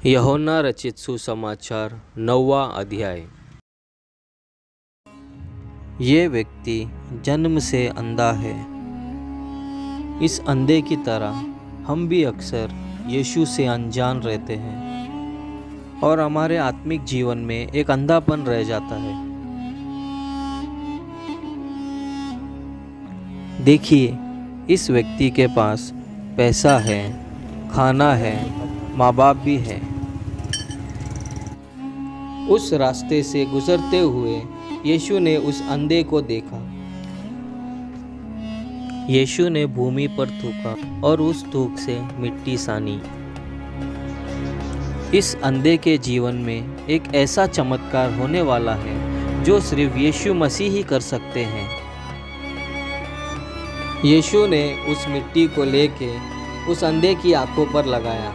यूहन्ना रचित सुसमाचार 9वां अध्याय। ये व्यक्ति जन्म से अंधा है। इस अंधे की तरह हम भी अक्सर यीशु से अनजान रहते हैं और हमारे आत्मिक जीवन में एक अंधापन रह जाता है। देखिए, इस व्यक्ति के पास पैसा है, खाना है, माँ बाप भी है। उस रास्ते से गुजरते हुए यीशु ने उस अंधे को देखा। यीशु ने भूमि पर थूका और उस थूक से मिट्टी सानी। इस अंधे के जीवन में एक ऐसा चमत्कार होने वाला है जो सिर्फ यीशु मसीह ही कर सकते हैं। यीशु ने उस मिट्टी को लेके उस अंधे की आंखों पर लगाया।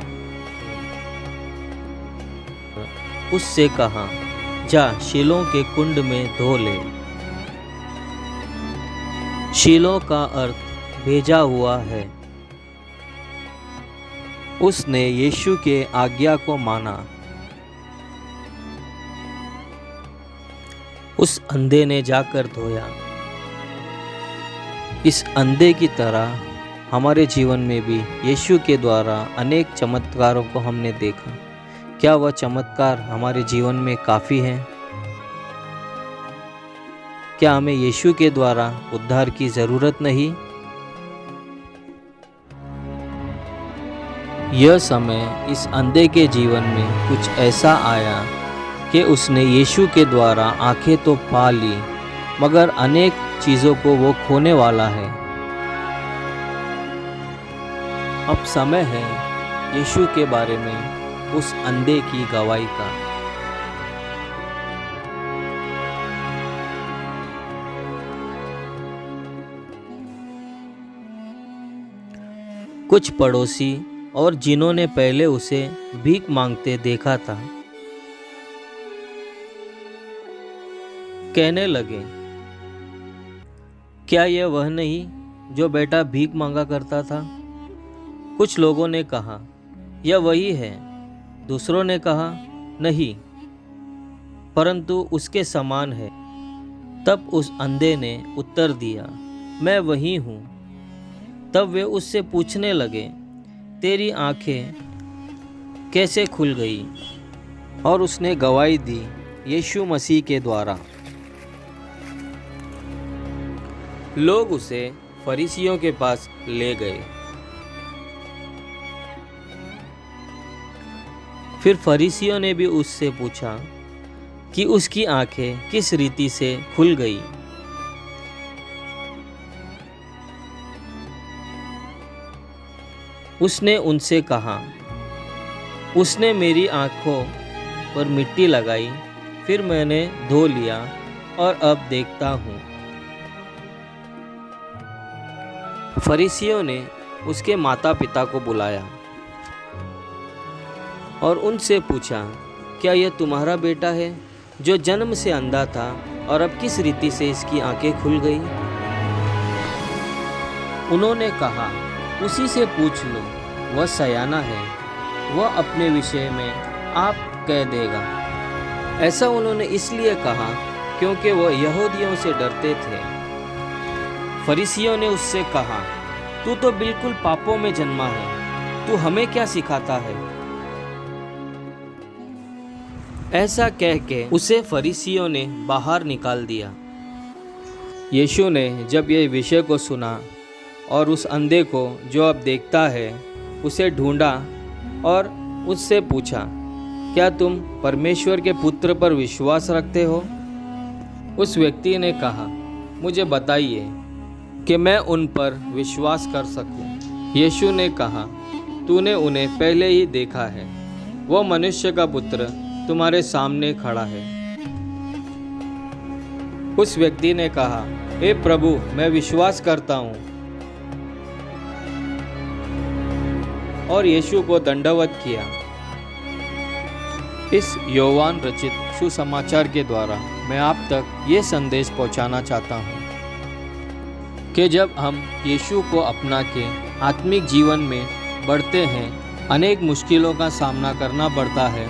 उससे कहा, जा शीलोह के कुंड में धो ले। शीलोह का अर्थ भेजा हुआ है। उसने यीशु के आज्ञा को माना। उस अंधे ने जाकर धोया। इस अंधे की तरह हमारे जीवन में भी यीशु के द्वारा अनेक चमत्कारों को हमने देखा। क्या वह चमत्कार हमारे जीवन में काफ़ी हैं? क्या हमें यीशु के द्वारा उद्धार की ज़रूरत नहीं? यह समय इस अंधे के जीवन में कुछ ऐसा आया कि उसने यीशु के द्वारा आंखें तो पा ली, मगर अनेक चीज़ों को वो खोने वाला है। अब समय है यीशु के बारे में उस अंधे की गवाही का। कुछ पड़ोसी और जिन्होंने पहले उसे भीख मांगते देखा था, कहने लगे, क्या यह वह नहीं जो बेटा भीख मांगा करता था? कुछ लोगों ने कहा, यह वही है। दूसरों ने कहा, नहीं, परंतु उसके समान है। तब उस अंधे ने उत्तर दिया, मैं वही हूँ। तब वे उससे पूछने लगे, तेरी आंखें कैसे खुल गई? और उसने गवाही दी, यीशु मसीह के द्वारा। लोग उसे फरीसियों के पास ले गए। फिर फरीसियों ने भी उससे पूछा कि उसकी आंखें किस रीति से खुल गई। उसने उनसे कहा, उसने मेरी आंखों पर मिट्टी लगाई, फिर मैंने धो लिया और अब देखता हूँ। फरीसियों ने उसके माता पिता को बुलाया और उनसे पूछा, क्या यह तुम्हारा बेटा है जो जन्म से अंधा था और अब किस रीति से इसकी आंखें खुल गई? उन्होंने कहा, उसी से पूछ लो, वह सयाना है, वह अपने विषय में आप कह देगा। ऐसा उन्होंने इसलिए कहा क्योंकि वह यहूदियों से डरते थे। फरीसियों ने उससे कहा, तू तो बिल्कुल पापों में जन्मा है, तू हमें क्या सिखाता है? ऐसा कह के उसे फरीसियों ने बाहर निकाल दिया। यीशु ने जब यह विषय को सुना और उस अंधे को जो अब देखता है उसे ढूंढा और उससे पूछा, क्या तुम परमेश्वर के पुत्र पर विश्वास रखते हो? उस व्यक्ति ने कहा, मुझे बताइए कि मैं उन पर विश्वास कर सकूं। यीशु ने कहा, तूने उन्हें पहले ही देखा है, वो मनुष्य का पुत्र तुम्हारे सामने खड़ा है। उस व्यक्ति ने कहा, हे प्रभु, मैं विश्वास करता हूँ, और यीशु को दंडवत किया। इस यूहन्ना रचित सुसमाचार के द्वारा मैं आप तक ये संदेश पहुँचाना चाहता हूँ कि जब हम यीशु को अपना के आत्मिक जीवन में बढ़ते हैं, अनेक मुश्किलों का सामना करना पड़ता है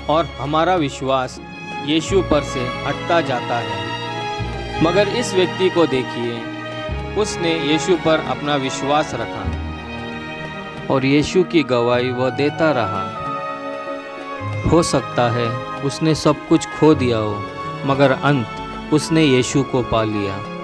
और हमारा विश्वास यीशु पर से हटता जाता है। मगर इस व्यक्ति को देखिए, उसने यीशु पर अपना विश्वास रखा और यीशु की गवाही वह देता रहा। हो सकता है उसने सब कुछ खो दिया हो, मगर अंत उसने यीशु को पा लिया।